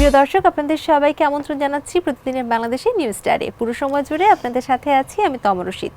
প্রিয় দর্শক, আপনাদের সবাইকে আমন্ত্রণ জানাচ্ছি প্রতিদিনের বাংলাদেশে নিউজ স্টারে। পুরো সময় জুড়ে আপনাদের সাথে আছি আমি তমা রশিদ।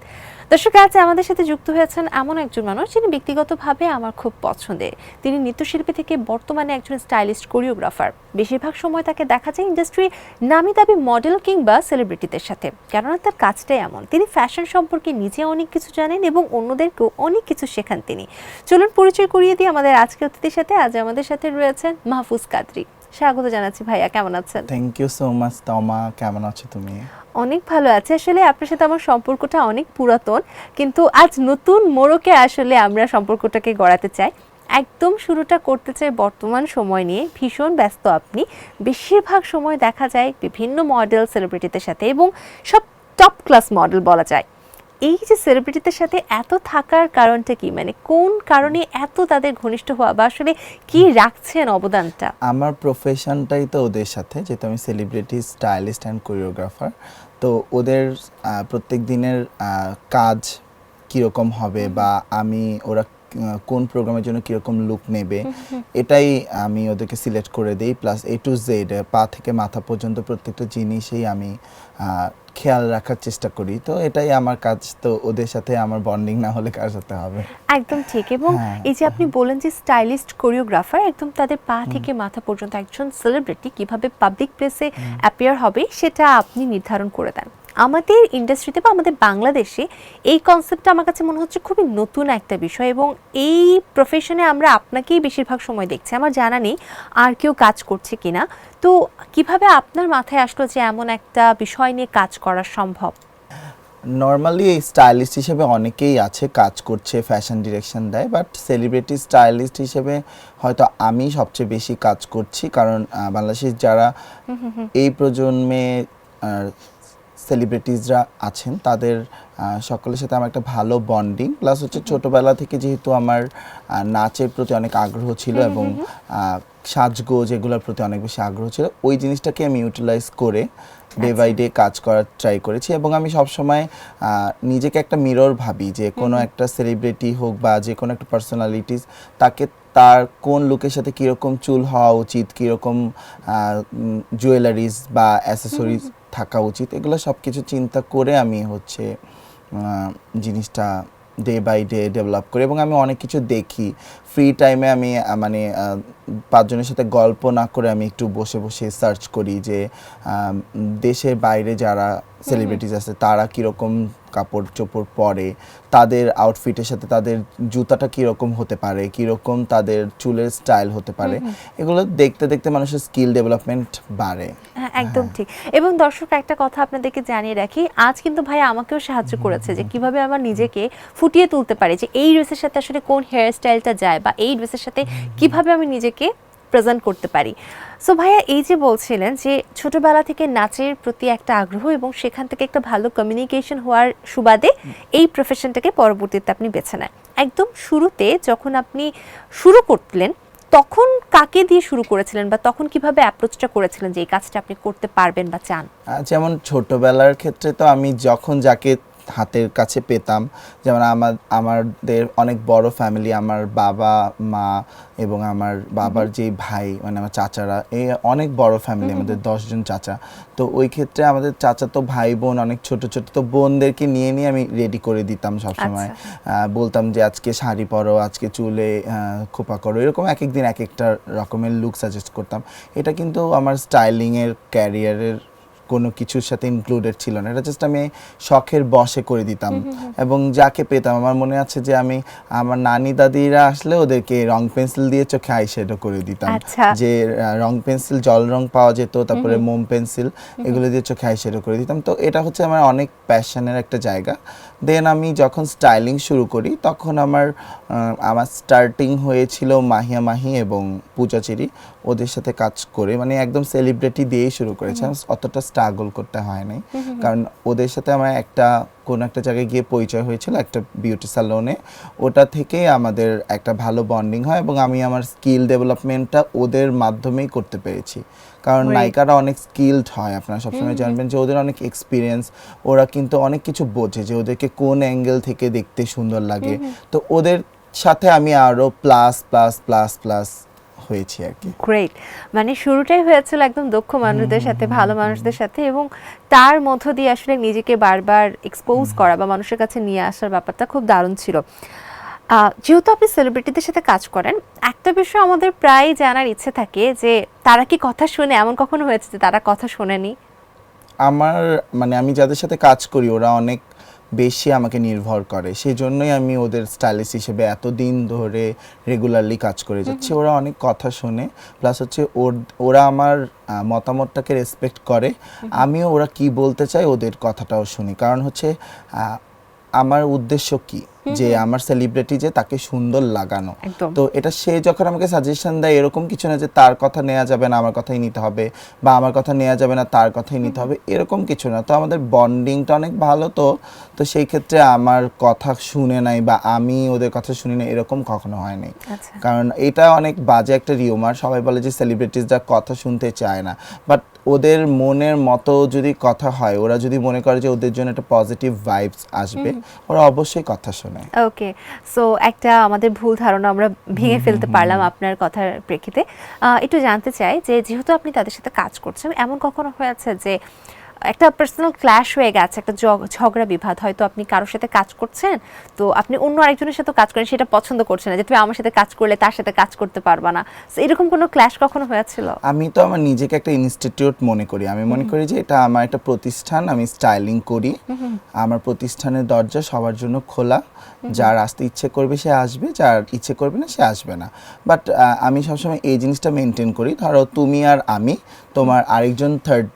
দর্শক, আজ আমাদের সাথে যুক্ত হয়েছেন এমন একজন মানুষ যিনি ব্যক্তিগতভাবে আমার খুব পছন্দের। তিনি নৃত্যশিল্পী থেকে বর্তমানে একজন স্টাইলিস্ট কোরিওগ্রাফার। বেশিরভাগ সময় তাকে দেখা যায় ইন্ডাস্ট্রি নামি দামি মডেল কিংবা সেলিব্রিটিদের সাথে, কেননা তার কাজটাই এমন। তিনি ফ্যাশন সম্পর্কে নিজে অনেক কিছু জানেন এবং অন্যদেরকেও অনেক কিছু শেখান তিনি। চলুন পরিচয় করিয়ে দিই আমাদের আজকের অতিথির সাথে। আজ আমাদের সাথে রয়েছেন মাহফুজ কাদরী। স্বাগত জানাচ্ছি ভাইয়া, কেমন আছেন? থ্যাংক ইউ সো মাচ তমা, কেমন আছো তুমি? অনেক ভালো আছে। আসলে আপনার সাথে আমার সম্পর্কটা অনেক পুরাতন, কিন্তু আজ নতুন মোড়কে আসলে আমরা সম্পর্কটাকে গড়াতে চাই। একদম শুরুটা করতে চাই বর্তমান সময় নিয়ে। ভীষণ ব্যস্ত আপনি, বেশিরভাগ সময় দেখা যায় বিভিন্ন মডেল সেলিব্রিটিদের সাথে এবং সব টপ ক্লাস মডেল বলা যায়। এই যে সেলিব্রিটিদের সাথে এত থাকার কারণটা কি, মানে কোন কারণে এত তাদের ঘনিষ্ঠ হওয়া, বা আসলে কি রাখছেন অবদানটা? আমার প্রফেশনটাই তো ওদের সাথে, যেহেতু আমি সেলিব্রিটি স্টাইলিস্ট অ্যান্ড কোরিওগ্রাফার। তো ওদের প্রত্যেক দিনের কাজ কীরকম হবে বা ওরা কোন প্রোগ্রামের জন্য কীরকম লুক নেবে, এটাই আমি ওদেরকে সিলেক্ট করে দিই। প্লাস A to Z, পা থেকে মাথা পর্যন্ত প্রত্যেকটা জিনিসই আমি খেয়াল রাখার চেষ্টা করি। তো এটাই আমার কাজ। তো ওদের সাথে আমার বন্ডিং না হলে কার সাথে হবে? একদম ঠিক। এবং এই যে আপনি বলেন যে স্টাইলিস্ট কোরিওগ্রাফার, একদম তাদের পা থেকে মাথা পর্যন্ত একজন সেলিব্রিটি কিভাবে পাবলিক প্লেসে অ্যাপিয়ার হবে সেটা আপনি নির্ধারণ করে দেন। আমাদের ইন্ডাস্ট্রিতে বা আমাদের বাংলাদেশে এই কনসেপ্টটা আমার কাছে মনে হচ্ছে খুবই নতুন একটা বিষয়, এবং এই প্রফেশনে আমরা আপনাকেই বেশিরভাগ সময় দেখছি। আমার জানা নেই আর কেউ কাজ করছে কিনা। তো কিভাবে আপনার মাথায় আসলো যে এমন একটা বিষয় নিয়ে কাজ করা সম্ভব? নর্মালি স্টাইলিস্ট হিসেবে অনেকেই আছে, কাজ করছে, ফ্যাশন ডিরেকশন দেয়, বাট সেলিব্রিটি স্টাইলিস্ট হিসেবে হয়তো আমি সবচেয়ে বেশি কাজ করছি। কারণ বাংলাদেশের যারা এই প্রজন্মে সেলিব্রিটিজরা আছেন তাদের সকলের সাথে আমার একটা ভালো বন্ডিং। প্লাস হচ্ছে ছোটোবেলা থেকে যেহেতু আমার নাচের প্রতি অনেক আগ্রহ ছিল এবং সাজগোজ এগুলোর প্রতি অনেক বেশি আগ্রহ ছিল, ওই জিনিসটাকে আমি ইউটিলাইজ করে ডে বাই ডে কাজ করার ট্রাই করেছি। এবং আমি সবসময় নিজেকে একটা মিরর ভাবি যে কোনো একটা সেলিব্রিটি হোক বা যে কোনো একটা পার্সোনালিটিস, তাকে তার কোন লুকের সাথে কীরকম চুল হওয়া উচিত, কীরকম জুয়েলারিজ বা অ্যাসেসরিজ থাকা উচিত, এগুলো সব কিছু চিন্তা করে আমি জিনিসটা ডে বাই ডে ডেভেলপ করি। এবং আমি অনেক কিছু দেখি ফ্রি টাইমে। আমি পাঁচজনের সাথে গল্প না করে আমি একটু বসে বসে সার্চ করি যে দেশের বাইরে যারা সেলিব্রিটিজ আছে তারা কীরকম কাপড় চোপড় পরে, তাদের আউটফিটের সাথে তাদের জুতাটা কীরকম হতে পারে, কীরকম তাদের চুলের স্টাইল হতে পারে। এগুলো দেখতে দেখতে মানুষের স্কিল ডেভেলপমেন্ট বাড়ে। হ্যাঁ, একদম ঠিক। এবং দর্শক, একটা কথা আপনাদেরকে জানিয়ে রাখি, আজ কিন্তু ভাই আমাকেও সাহায্য করেছে যে কিভাবে আমার নিজেকে ফুটিয়ে তুলতে পারি, যে এই ড্রেসের সাথে আসলে কোন হেয়ার স্টাইলটা যায় বা এই ড্রেসের সাথে কিভাবে আমি নিজেকে প্রেজেন্ট করতে পারি। সো ভাইয়া, এই যে বলছিলেন যে ছোটবেলা থেকে নাচের প্রতি একটা আগ্রহ এবং সেখান থেকে একটা ভালো কমিউনিকেশন হওয়ার সুবাদে এই প্রফেশনটাকে পরবর্তীতে আপনি বেছে নেন। একদম শুরুতে যখন আপনি শুরু করলেন, তখন কাকে দিয়ে শুরু করেছিলেন বা তখন কিভাবে অ্যাপ্রোচটা করেছিলেন যে এই কাজটা আপনি করতে পারবেন বা চান? যেমন ছোটবেলার ক্ষেত্রে তো আমি যখন যাকে হাতের কাছে পেতাম, যেমন আমাদের অনেক বড় ফ্যামিলি, আমার বাবা মা এবং আমার বাবার যে ভাই, মানে আমার চাচারা, এই অনেক বড় ফ্যামিলি, আমাদের 10 জন চাচা। তো ওই ক্ষেত্রে আমাদের চাচা তো ভাই বোন অনেক ছোট ছোট, তো বোনদেরকে নিয়ে আমি রেডি করে দিতাম সবসময়। বলতাম যে আজকে শাড়ি পরো, আজকে চুলে খোপা করো, এরকম এক একদিন এক একটা রকমের লুক সাজেস্ট করতাম। এটা কিন্তু আমার স্টাইলিংয়ের ক্যারিয়ারের কোনো কিছুর সাথে ইনক্লুডেড ছিল না, এটা জাস্ট আমি শখের বশে করে দিতাম। এবং যাকে পেতাম, আমার মনে আছে যে আমি আমার নানি দাদিরা আসলে ওদেরকে রং পেন্সিল দিয়ে চোখে আইশ্যাডো করে দিতাম। যে রং পেন্সিল, জল রং পাওয়া যেত, তারপরে মোম পেন্সিল, এগুলো দিয়ে চোখে আইশ্যাডো করে দিতাম। তো এটা হচ্ছে আমার অনেক প্যাশনের একটা জায়গা। দেন আমি যখন স্টাইলিং শুরু করি তখন আমার স্টার্টিং হয়েছিল মাহিয়া মাহি এবং পূজা চেরি, ওদের সাথে কাজ করে, মানে একদম সেলিব্রিটি দিয়েই শুরু করেছি। অতটা স্ট্রাগল করতে হয় নাই, কারণ ওদের সাথে আমার কোনো একটা জায়গায় গিয়ে পরিচয় হয়েছিল একটা বিউটি স্যালনে। ওটা থেকে আমাদের একটা ভালো বন্ডিং হয় এবং আমি আমার স্কিল ডেভেলপমেন্টটা ওদের মাধ্যমেই করতে পেরেছি। কারণ নায়িকারা অনেক স্কিলড হয়, আপনারা সবসময় জানবেন যে ওদের অনেক এক্সপিরিয়েন্স, ওরা কিন্তু অনেক কিছু বোঝে যে ওদেরকে কোন অ্যাঙ্গেল থেকে দেখতে সুন্দর লাগে। তো ওদের সাথে আমি আরও প্লাস প্লাস প্লাস প্লাস হয়েছি আর কি। গ্রেট, মানে শুরুটাই হয়েছিল একদম দক্ষ মানুষদের সাথে, ভালো মানুষদের সাথে, এবং তার মধ্য দিয়ে আসলে নিজেকে বারবার এক্সপোজ করা বা মানুষের কাছে নিয়ে আসার ব্যাপারটা খুব দারুণ ছিল। যেহেতু আপনি সেলিব্রিটিদের সাথে কাজ করেন, একটা বিষয় আমাদের প্রায় জানার ইচ্ছে থাকে যে তারা কি কথা শুনে, এমন কখনো হয়েছে যে তারা কথা শোনেনি? আমার মানে আমি যাদের সাথে কাজ করি ওরা অনেক বেশি আমাকে নির্ভর করে, সেই জন্যই আমি ওদের স্টাইলিস্ট হিসেবে এতদিন ধরে রেগুলারলি কাজ করে যাচ্ছি। ওরা অনেক কথা শোনে, প্লাস হচ্ছে ওরা আমার মতামতটাকে রেসপেক্ট করে, আমিও ওরা কি বলতে চাই ওদের কথাটাও শুনি। কারণ হচ্ছে আমার উদ্দেশ্য কি, যে আমার সেলিব্রিটি যে তাকে সুন্দর লাগানো। তো এটা সে যখন আমাকে সাজেশন দেয় এরকম কিছু না যে তার কথা নেওয়া যাবে না আমার কথাই নিতে হবে, বা আমার কথা নেওয়া যাবে না তার কথাই নিতে হবে, এরকম কিছু না। তো আমাদের বন্ডিংটা অনেক ভালো। তো সেই ক্ষেত্রে আমার কথা শুনে নাই বা আমি ওদের কথা শুনি না এরকম কখনো হয়নি। কারণ এটা অনেক বাজে একটা রিউমার, সবাই বলে যে সেলিব্রিটিসরা কথা শুনতে চায় না, বাট ওদের মনের মতো যদি কথা হয়, ওরা যদি মনে করে যে ওদের জন্য একটা পজিটিভ ভাইবস আসবে, ওরা অবশ্যই কথা শোনে। ওকে, সো একটা আমাদের ভুল ধারণা আমরা ভেঙে ফেলতে পারলাম আপনার কথার প্রেক্ষিতে। একটু জানতে চাই যে যেহেতু আপনি তাদের সাথে কাজ করছেন, এমন কখনো হয়েছে যে একটা পার্সোনাল ক্ল্যাশ হয়ে গেছে, একটা ঝগড়া বিবাদ, হয়তো আপনি কারোর সাথে কাজ করছেন, তো আপনি অন্য আরেকজনের সাথে কাজ করেন, সেটা পছন্দ করছেন না যে তুমি আমার সাথে কাজ করলে তার সাথে কাজ করতে পারবা না, এরকম কোনো ক্ল্যাশ কখনো হয়েছিল? আমি তো আমার নিজেকে একটা ইনস্টিটিউট মনে করি। আমি মনে করি যে এটা আমার একটা প্রতিষ্ঠান, আমি স্টাইলিং করি, আমার প্রতিষ্ঠানের দরজা সবার জন্য খোলা। যার আসতে ইচ্ছে করবে সে আসবে, যার ইচ্ছে করবে না সে আসবে না। বাট আমি সবসময় এই জিনিসটা মেনটেন করি, ধরো তুমি আর আমি, তোমার আরেকজন থার্ড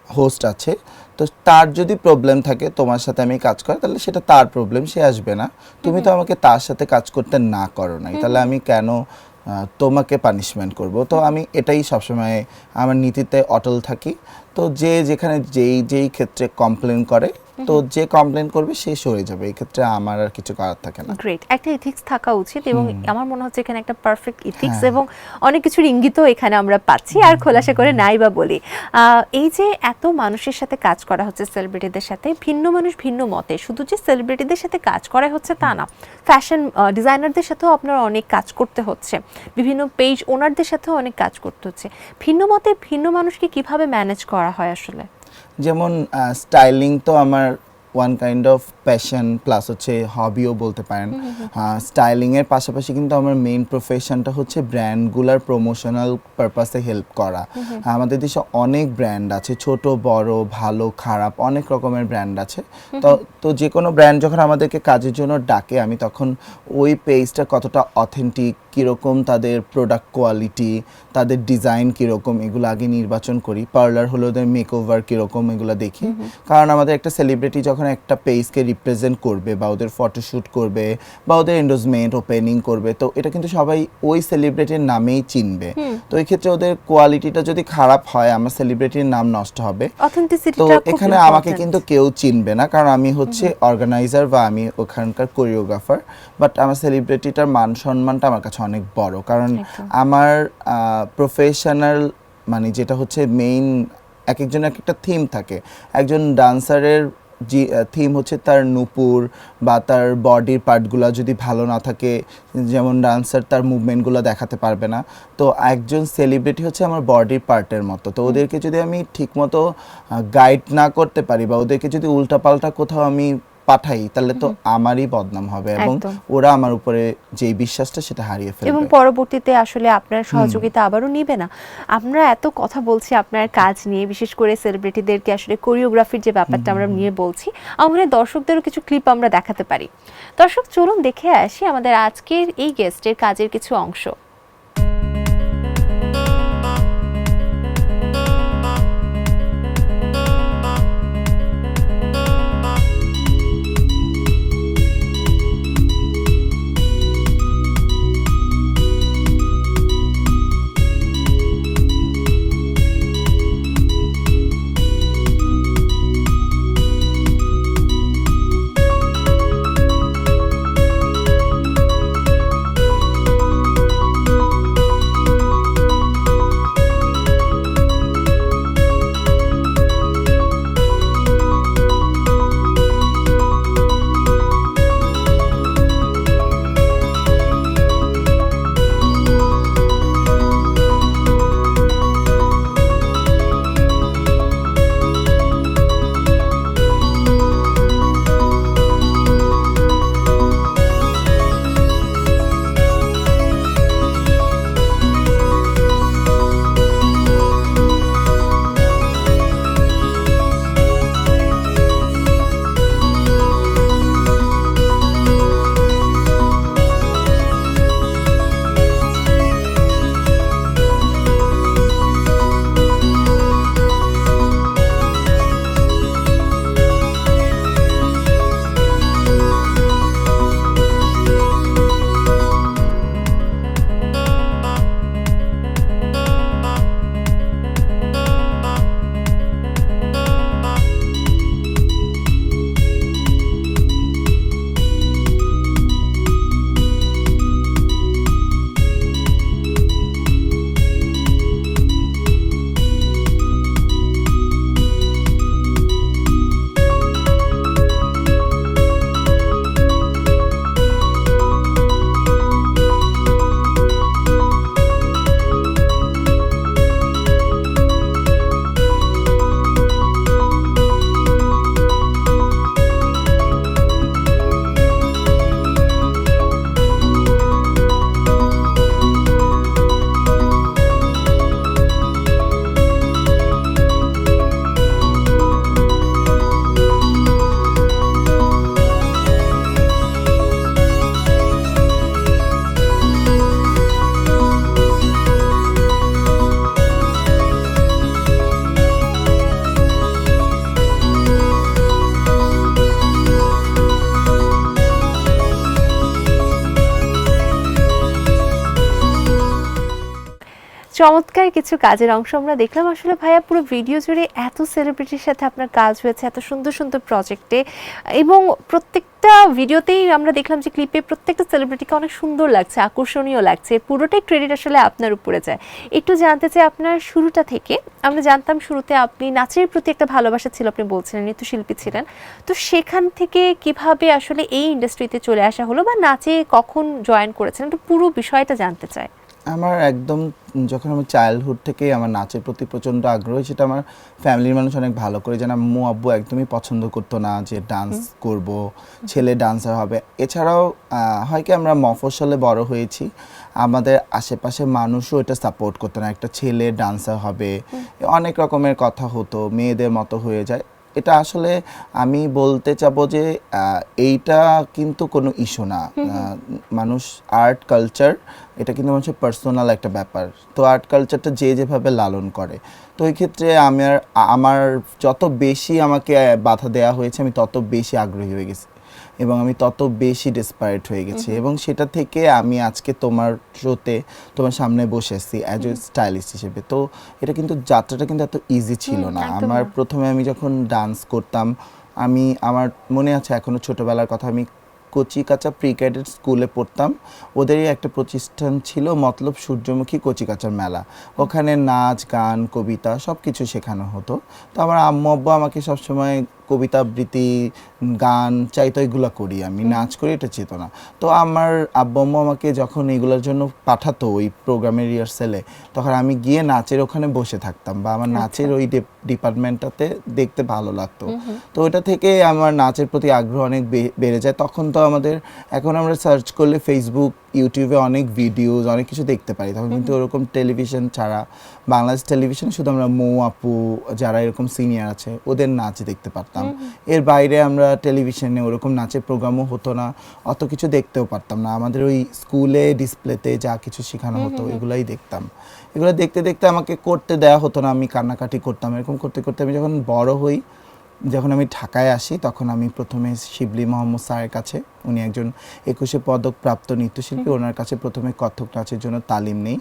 হোস্ট আছে, তো তার যদি প্রবলেম থাকে তোমার সাথে আমি কাজ করি, তাহলে সেটা তার প্রবলেম, সে আসবে না। তুমি তো আমাকে তার সাথে কাজ করতে না করো নাই, তাহলে আমি কেন তোমাকে পানিশমেন্ট করব? তো আমি এটাই সবসময় আমার নীতিতে অটল থাকি। তো যে যেখানে যেই ক্ষেত্রে কমপ্লেন করে, তো যে কমপ্লেন করবে সে সরে যাবে, এই ক্ষেত্রে আমার আর কিছু করার থাকে না। গ্রেট, একটা এথিক্স থাকা উচিত, এবং আমার মনে হচ্ছে এখানে একটা পারফেক্ট এথিক্স এবং অনেক কিছুর ইঙ্গিতও এখানে আমরা পাচ্ছি, আর খোলাসা করে নাই বা বলি। এই যে এত মানুষের সাথে কাজ করা হচ্ছে, সেলিব্রিটিদের সাথে, ভিন্ন মানুষ ভিন্ন মতে, শুধু যে সেলিব্রিটিদের সাথে কাজ করা হচ্ছে তা না, ফ্যাশন ডিজাইনারদের সাথেও আপনার অনেক কাজ করতে হচ্ছে, বিভিন্ন পেজ ওনারদের সাথেও অনেক কাজ করতে হচ্ছে। ভিন্ন মতে ভিন্ন মানুষকে কিভাবে ম্যানেজ করা হয় আসলে? যেমন স্টাইলিং তো আমার one kind of passion, plus হচ্ছে হবিও বলতে পারেন। স্টাইলিংয়ের পাশাপাশি কিন্তু আমার মেইন প্রফেশনটা হচ্ছে ব্র্যান্ডগুলার প্রমোশনাল পারপাসে হেল্প করা। আমাদের দেশে অনেক ব্র্যান্ড আছে, ছোট বড়, ভালো খারাপ, অনেক রকমের ব্র্যান্ড আছে। তো যে কোনো ব্র্যান্ড যখন আমাদেরকে কাজের জন্য ডাকে, আমি তখন ওই পেজটা কতটা অথেন্টিক, কীরকম তাদের প্রোডাক্ট কোয়ালিটি, তাদের ডিজাইন কীরকম, এগুলো আগে নির্বাচন করি। পার্লার হলো ওদের মেকওভার কীরকম, এগুলো দেখি। কারণ আমাদের একটা সেলিব্রিটি যখন একটা পেজকে রিপ্রেজেন্ট করবে, বা ওদের ফটোশ্যুট করবে, বা ওদের এন্ডোজমেন্ট ওপেনিং করবে, তো এটা কিন্তু সবাই ওই সেলিব্রিটির নামেই চিনবে। তো এই ক্ষেত্রে ওদের কোয়ালিটিটা যদি খারাপ হয়, আমার সেলিব্রিটির নাম নষ্ট হবে। তো এখানে আমাকে কিন্তু কেউ চিনবে না, কারণ আমি হচ্ছে অর্গানাইজার বা আমি ওখানকার কোরিওগ্রাফার। বাট আমার সেলিব্রিটিটার মান সম্মানটা আমার কাছে অনেক বড়, কারণ আমার প্রফেশনাল মানে যেটা হচ্ছে মেইন, এক একজনের এক একটা থিম থাকে। একজন ডান্সারের যে থিম হচ্ছে তার নুপুর বা তার বডির পার্টগুলো যদি ভালো না থাকে, যেমন ডান্সার তার মুভমেন্টগুলো দেখাতে পারবে না। তো একজন সেলিব্রিটি হচ্ছে আমার বডির পার্টের মতো। তো ওদেরকে যদি আমি ঠিকমতো গাইড না করতে পারি, বা ওদেরকে যদি উল্টাপাল্টা কোথাও আমি পাঠাই, তাহলে তো আমারই বদনাম হবে, এবং ওরা আমার উপরে যে বিশ্বাসটা সেটা হারিয়ে ফেলবে, এবং পরবর্তীতে আসলে আপনার সহযোগিতা আবারও নিবে না। আমরা এত কথা বলছি আপনার কাজ নিয়ে, বিশেষ করে সেলিব্রিটিদেরকে আসলে কোরিওগ্রাফির যে ব্যাপারটা আমরা নিয়ে বলছি, আমাদের দর্শকদেরও কিছু ক্লিপ আমরা দেখাতে পারি। দর্শক চলুন দেখে আসি আমাদের আজকের এই গেস্টের কাজের কিছু অংশ। চমৎকার কিছু কাজের অংশ আমরা দেখলাম। আসলে ভাইয়া পুরো ভিডিও জুড়ে এত সেলিব্রিটির সাথে আপনার কাজ হয়েছে, এত সুন্দর সুন্দর প্রজেক্টে, এবং প্রত্যেকটা ভিডিওতেই আমরা দেখলাম যে ক্লিপে প্রত্যেকটা সেলিব্রিটিকে অনেক সুন্দর লাগছে, আকর্ষণীয় লাগছে। পুরোটাই ক্রেডিট আসলে আপনার উপরে যায়। একটু জানতে চাই আপনার শুরুটা থেকে। আমরা জানতাম শুরুতে আপনি নাচের প্রতি একটা ভালোবাসা ছিল, আপনি বলছিলেন নৃত্যশিল্পী ছিলেন, তো সেখান থেকে কিভাবে আসলে এই ইন্ডাস্ট্রিতে চলে আসা হলো বা নাচে কখন জয়েন করেছেন, একটু পুরো বিষয়টা জানতে চাই। আমার একদম যখন আমি চাইল্ডহুড থেকেই আমার নাচের প্রতি প্রচণ্ড আগ্রহী, সেটা আমার ফ্যামিলির মানুষ অনেক ভালো করে জানে। আম্মু আব্বু একদমই পছন্দ করতো না যে ডান্স করব, ছেলে ডান্সার হবে। এছাড়াও হয় কি, আমরা মফস্বলে বড় হয়েছি, আমাদের আশেপাশে মানুষও এটা সাপোর্ট করতো না, একটা ছেলে ডান্সার হবে, অনেক রকমের কথা হতো, মেয়েদের মতো হয়ে যায়। এটা আসলে আমি বলতে চাবো যে এইটা কিন্তু কোনো ইস্যু না। মানুষ আর্ট কালচার এটা কিন্তু মানুষের পার্সোনাল একটা ব্যাপার। তো আর্ট কালচারটা যে যেভাবে লালন করে, তো ওই ক্ষেত্রে আমার যত বেশি আমাকে বাধা দেওয়া হয়েছে, আমি তত বেশি আগ্রহী হয়ে গেছি এবং আমি তত বেশি ডেসপারেট হয়ে গেছি। এবং সেটা থেকে আমি আজকে তোমার শোতে তোমার সামনে বসে আছি অ্যাজ এ স্টাইলিস্ট হিসেবে। তো এটা কিন্তু যাত্রাটা কিন্তু এত ইজি ছিল না। আমার প্রথমে আমি যখন ডান্স করতাম, আমার মনে আছে এখনো ছোটবেলার কথা, আমি কচিকাঁচা প্রি ক্যাডেট স্কুলে পড়তাম। ওদেরই একটা প্রতিষ্ঠান ছিল মতলব সূর্যমুখী কচিকাঁচার মেলা। ওখানে নাচ গান কবিতা সব কিছু শেখানো হতো। তো আমার আম্মু আব্বু আমাকে সবসময় কবিতা আবৃত্তি গান চাইতো, এগুলো করি, আমি নাচ করি এটা চেত না। তো আমার আব্বু আম্মু আমাকে যখন এগুলোর জন্য পাঠাতো ওই প্রোগ্রামের রিহার্সেলে, তখন আমি গিয়ে নাচের ওখানে বসে থাকতাম বা আমার নাচের ওই ডিপার্টমেন্টটাতে দেখতে ভালো লাগতো। তো ওটা থেকে আমার নাচের প্রতি আগ্রহ অনেক বেড়ে যায়। তখন তো এখন আমরা সার্চ করলে ফেসবুক ইউটিউবে অনেক ভিডিওস অনেক কিছু দেখতে পারি। তখন কিন্তু ওরকম টেলিভিশন ছাড়া, বাংলাদেশ টেলিভিশনে শুধু আমরা মৌ আপু যারা এরকম সিনিয়র আছে ওদের নাচ দেখতে পারতাম। এর বাইরে আমরা টেলিভিশনে ওরকম নাচের প্রোগ্রামও হতো না, অত কিছু দেখতেও পারতাম না। আমাদের ওই স্কুলে ডিসপ্লেতে যা কিছু শেখানো হতো এগুলাই দেখতাম। এগুলো দেখতে দেখতে আমাকে করতে দেওয়া হতো না, আমি কান্নাকাটি করতাম। এরকম করতে করতে আমি যখন বড় হই, যখন আমি ঢাকায় আসি, তখন আমি প্রথমে শিবলি মোহাম্মদ স্যারের কাছে, উনি একজন 21শে পদক প্রাপ্ত নৃত্যশিল্পী, ওনার কাছে প্রথমে কত্থক নাচের জন্য তালিম নেই।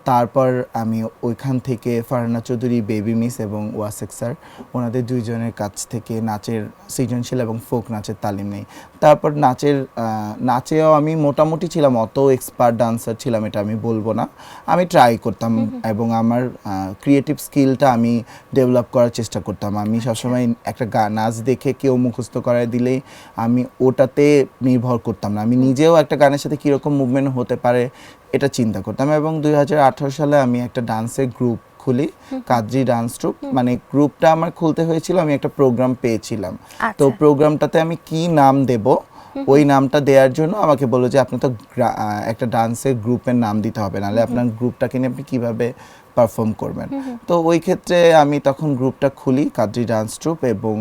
তারপর আমি ওইখান থেকে ফারহানা চৌধুরী, বেবি মিস এবং ওয়াসেক স্যার, ওনাদের দুইজনের কাছ থেকে নাচের সৃজনশীল এবং ফোক নাচের তালিম নেই। তারপর নাচেও আমি মোটামুটি ছিলাম, অত এক্সপার্ট ডান্সার ছিলাম এটা আমি বলবো না। আমি ট্রাই করতাম এবং আমার ক্রিয়েটিভ স্কিলটা আমি ডেভেলপ করার চেষ্টা করতাম। আমি সবসময় একটা নাচ দেখে কেউ মুখস্থ করায় দিলেই আমি ওটাতে নির্ভর করতাম না, আমি নিজেও একটা গানের সাথে কীরকম মুভমেন্ট হতে পারে এটা চিন্তা করতাম। এবং 2018 সালে আমি একটা ডান্সের গ্রুপ খুলি, কাদ্রি ডান্স ট্রুপ। মানে গ্রুপটা আমার খুলতে হয়েছিল, আমি একটা প্রোগ্রাম পেয়েছিলাম। তো প্রোগ্রামটাতে আমি কি নাম দেব, ওই নামটা দেওয়ার জন্য আমাকে বললো যে আপনি তো একটা ডান্সের গ্রুপের নাম দিতে হবে, নাহলে আপনার গ্রুপটাকে নিয়ে আপনি কীভাবে পারফর্ম করবেন। তো ওই ক্ষেত্রে আমি তখন গ্রুপটা খুলি, কাদ্রি ডান্স ট্রুপ, এবং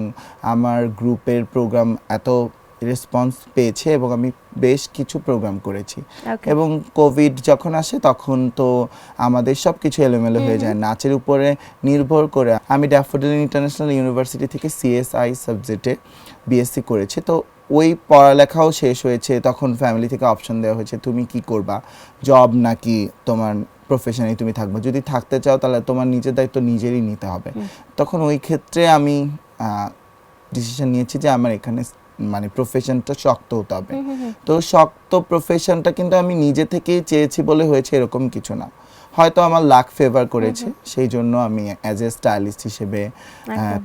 আমার গ্রুপের প্রোগ্রাম এত রেসপন্স পেয়েছে এবং আমি বেশ কিছু প্রোগ্রাম করেছি। এবং কোভিড যখন আসে তখন তো আমাদের সব কিছু এলোমেলো হয়ে যায়। নাচের উপরে নির্ভর করে আমি ড্যাফোডিল ইন্টারন্যাশনাল ইউনিভার্সিটি থেকে সিএসআই সাবজেক্টে বিএসসি করেছি। তো ওই পড়ালেখাও শেষ হয়েছে, তখন ফ্যামিলি থেকে অপশন দেওয়া হয়েছে তুমি কি করবা, জব নাকি তোমার প্রফেশনে তুমি থাকবে, যদি থাকতে চাও তাহলে তোমার নিজের দায়িত্ব নিজেরই নিতে হবে। তখন ওই ক্ষেত্রে আমি ডিসিশন নিয়েছি যে আমার এখানে মানে প্রফেশনটা শক্ত হতে হবে। তো শক্ত প্রফেশনটা কিন্তু আমি নিজে থেকেই চেয়েছি বলে হয়েছে এরকম কিছু না, হয়তো আমার লাক ফেভার করেছে, সেই জন্য আমি অ্যাজ এ স্টাইলিস্ট হিসেবে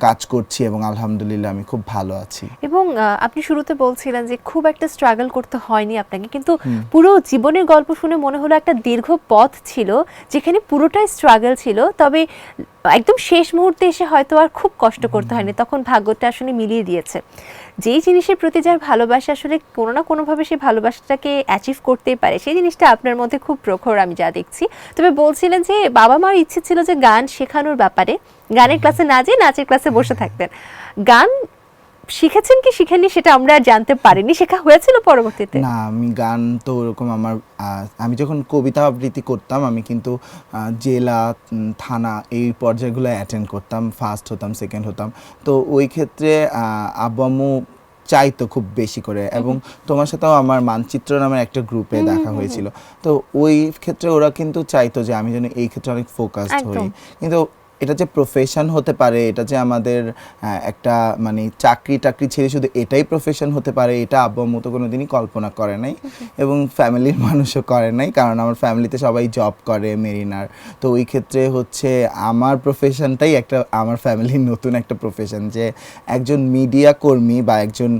কাজ করছি এবং আলহামদুলিল্লাহ আমি খুব ভালো আছি। এবং আপনি শুরুতে বলছিলেন যে খুব একটা স্ট্রাগল করতে হয়নি আপনাকে, কিন্তু পুরো জীবনের গল্প শুনে মনে হলো একটা দীর্ঘ পথ ছিল যেখানে পুরোটাই স্ট্রাগল ছিল, তবে একদম শেষ মুহূর্তে এসে হয়তো আর খুব কষ্ট করতে হয়নি, তখন ভাগ্যটা আসলে মিলিয়ে দিয়েছে। যেই জিনিসের প্রতি যার ভালোবাসা আসলে কোনো না কোনোভাবে সেই ভালোবাসাটাকে অ্যাচিভ করতেই পারে, সেই জিনিসটা আপনার মধ্যে খুব প্রখর আমি যা দেখছি। তবে বলছিলেন যে বাবা মার ইচ্ছে ছিল যে গান শেখানোর ব্যাপারে, গানের ক্লাসে না যেয়ে নাচের ক্লাসে বসে থাকতেন। গান শিখেছেন কি শিখেননি সেটা আমরা আর জানতে পারিনি, শেখা হয়েছিল পরবর্তীতে? না, আমি গান তো ওরকম আমি যখন কবিতা আবৃত্তি করতাম আমি কিন্তু জেলা থানা এই পর্যায়গুলো অ্যাটেন্ড করতাম, ফার্স্ট হতাম সেকেন্ড হতাম। তো ওই ক্ষেত্রে আব্বু আম্মু চাইতো খুব বেশি করে, এবং তোমার সাথেও আমার মানচিত্র নামের একটা গ্রুপে দেখা হয়েছিল। তো ওই ক্ষেত্রে ওরা কিন্তু চাইতো যে আমি যেন এই ক্ষেত্রে অনেক ফোকাসড হই, কিন্তু এটা যে প্রফেশন হতে পারে, এটা যে আমাদের একটা মানে চাকরি টাকরি ছেড়ে শুধু এটাই প্রফেশন হতে পারে, এটা আব্বু আম্মু তো কোনোদিনই কল্পনা করে নাই, এবং ফ্যামিলির মানুষও করে নাই, কারণ আমার ফ্যামিলিতে সবাই জব করে মেরিনার। তো ওই ক্ষেত্রে হচ্ছে আমার প্রফেশনটাই একটা, আমার ফ্যামিলির নতুন একটা প্রফেশন, যে একজন মিডিয়া কর্মী বা একজন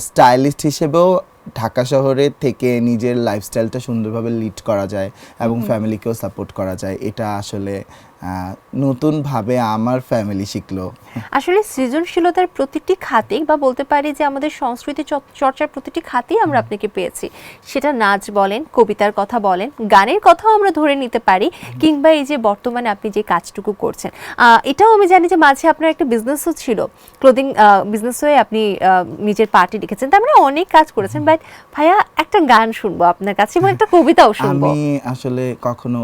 স্টাইলিস্ট হিসেবেও ঢাকা শহরে থেকে নিজের লাইফস্টাইলটা সুন্দরভাবে লিড করা যায় এবং ফ্যামিলিকেও সাপোর্ট করা যায়। এটা আসলে নতুনভাবে আমার ফ্যামিলি শিখলো। আসলে সৃজনশীলতার প্রতিটি খাতে বা বলতে পারি যে আমাদের সংস্কৃতি চর্চার প্রতিটি খাতেই আমরা আপনাকে পেয়েছি। সেটা নাচ বলেন, কবিতার কথা বলেন, গানের কথাও আমরা ধরে নিতে পারি, কিংবা এই যে বর্তমানে আপনি যে কাজটুকু করছেন, এটাও আমি জানি যে মাঝে আপনার একটা বিজনেসও ছিল, ক্লোদিং বিজনেস হয়ে আপনি নিজের পার্টি লিখেছেন, তার মানে অনেক কাজ করেছেন। বাট ভাইয়া একটা গান শুনবো আপনার কাছে এবং একটা কবিতাও শুনবো। আমি আসলে কখনো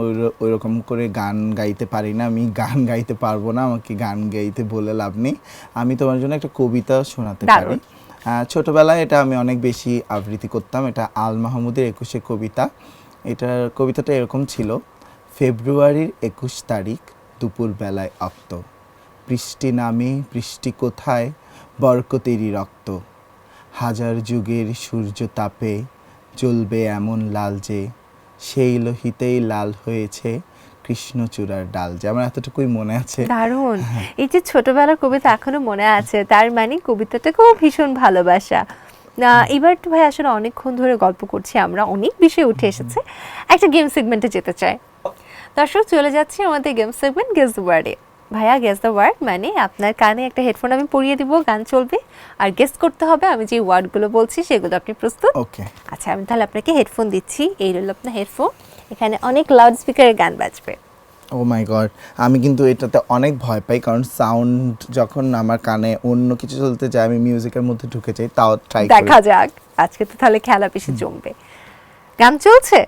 ওইরকম করে গান গাইতে পারি না, আমি গান গাইতে পারবো না, আমাকে গান গাইতে বলে লাভ নেই। আমি তোমার জন্য একটা কবিতা শোনাতে পারি। ছোটবেলায় এটা আমি অনেক বেশি আবৃত্তি করতাম। এটা আল মাহমুদের 21 কবিতা। এটার কবিতাটা এরকম ছিল: ফেব্রুয়ারির 21 তারিখ দুপুর বেলায় অক্ত, বৃষ্টি নামে বৃষ্টি কোথায়, বরকতেরই রক্ত, হাজার যুগের সূর্য তাপে জ্বলবে এমন লাল যে, সেই লোহিতেই লাল হয়েছে কৃষ্ণচূড়ার ডাল। যে আমার এতটুকুই মনে আছে। দারুণ, এই যে ছোটবেলার কবিতা এখনো মনে আছে, তার মানে কবিতাটা খুব ভীষণ ভালোবাসা। এবার তো ভাই আসলে অনেকক্ষণ ধরে গল্প করছি, আমরা অনেক বিষয় উঠে এসেছে, একটা গেম সেগমেন্টে যেতে চাই। দর্শক, চলে যাচ্ছি আমাদের গেম সেগমেন্ট গেস দ্য ওয়ার্ডে। ভাইয়া, গেস দ্য ওয়ার্ড মানে আপনার কানে একটা হেডফোন আমি পরিয়ে দিব, গান চলবে, আর গেস করতে হবে আমি যে ওয়ার্ডগুলো বলছি সেগুলো। আপনি প্রস্তুত? ওকে। আচ্ছা, আমি তাহলে আপনাকে হেডফোন দিচ্ছি। এই রইল আপনার হেডফোন, এখানে অনেক লাউড স্পিকারের গান বাজবে। ও মাই গড, আমি কিন্তু এটাতে অনেক ভয় পাই, কারণ সাউন্ড যখন আমার কানে অন্য কিছু চলতে যায় আমি মিউজিকের মধ্যে ঢুকে যাই। তাও ট্রাই করি। দেখা যাক, আজকে তো তাহলে খেলা বেশি জমবে। গান চলছে?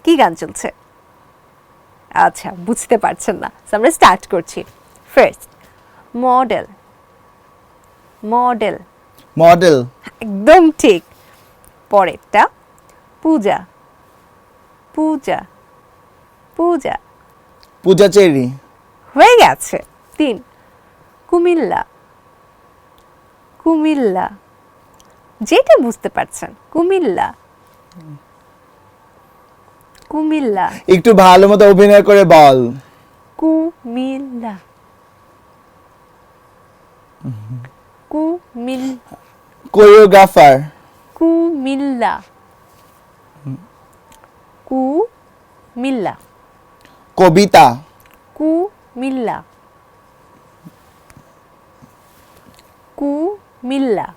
কি গান চলছে? আচ্ছা, বুঝতে পারছেন না, আমরা স্টার্ট করছি। First, model. Model, model. একদম ঠিক। পরেরটা, পূজা। পূজা, পূজা। পূজা চেরি। হয়ে গেছে। 3, কুমিল্লা। কুমিল্লা, যেটা বুঝতে পারছেন, কুমিল্লা। কুমিল্লা, একটু ভালো মতো অভিনয় করে বল। কুমিল্লা। কুমিল কোরিওগ্রাফার। কুমিল্লা। কুমিল্লা। কবিতা। কুমিল্লা। কুমিল্লা।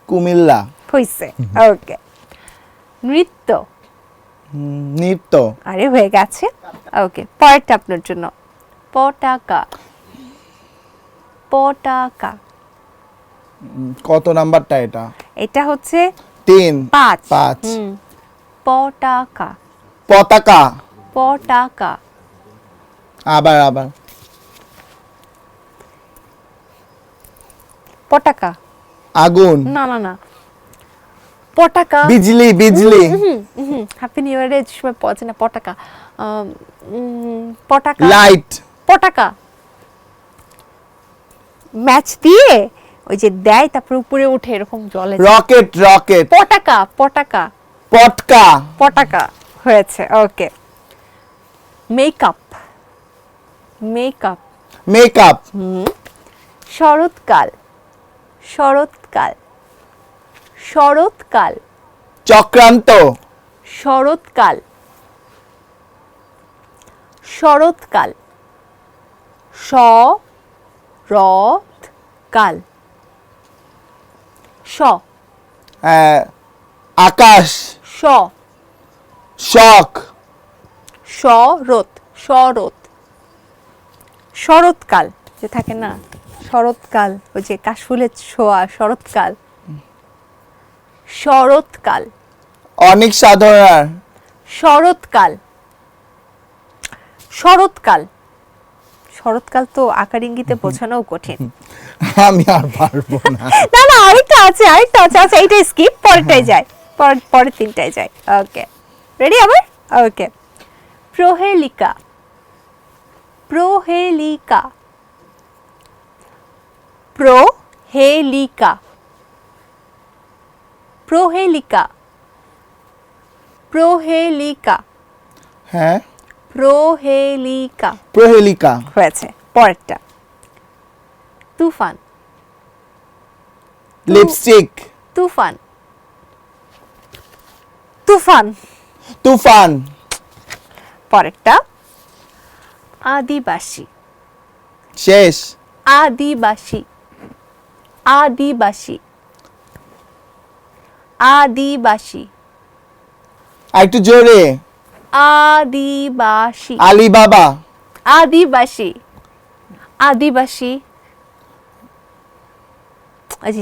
কুমিল্লা। হইছে, ওকে। নৃত্য। নৃত্য। আরে হয়ে গেছে, ওকে। পরেরটা আপনার জন্য, পটাকা। পটাকা। কত নাম্বারটা এটা? এটা হচ্ছে 3। 5। 5। পটাকা। পতাকা। পটাকা। আবার আবার। পটাকা। আগুন। না না না, পটাকা। বিজলি। বিজলি। হ্যাপি নিউ ইয়ারের সময় পড়ছে না পটাকা। পটাকা। লাইট। পটাকা। ম্যাচ দিয়ে ওই যে দেয়, তারপর উপরে উঠে এরকম জলে। রকেট। রকেট। পটাকা। পটাকা। পটকা। পটাকা হয়েছে, ওকে। মেকআপ। মেকআপ। মেকআপ। শরৎকাল। শরৎকাল। শরৎকাল। চক্রান্ত। শরৎকাল। শরৎকাল। শরৎকাল। শ। আকাশ। শ। শখ। শরৎ। শরৎ। শরৎকাল যে থাকে না, শরৎকাল, ওই যে কাশফুলের ছোঁয়া, শরৎকাল। শরৎকাল। অনেক সাধারণ। শরৎকাল। শরৎকাল। শরৎকাল তো আকার ইঙ্গিতে বোঝানোও কঠিন। আমি আর পারবো না। না না, আরেকটা আছে আচ্ছা এইটা স্কিপ, পরেরটাই যায়, পরের তিনটায় যায়। ওকে, রেডি আবার? ওকে, প্রহেলিকা, প্রহেলিকা, প্রহেলিকা, প্রহেলিকা, প্রহেলিকা, হ্যাঁ, প্রহেলিকা প্রহেলিকা। হয়েছে। পরেরটা তুফান, লিপস্টিক, তুফান, তুফান। তুফান। পরেরটা আদিবাসী, শেষ। আদিবাসী, আদিবাসী, আদিবাসী, আর একটু জোরে। আদিবাসী, আলিবাবা। আদিবাসী, আদিবাসী,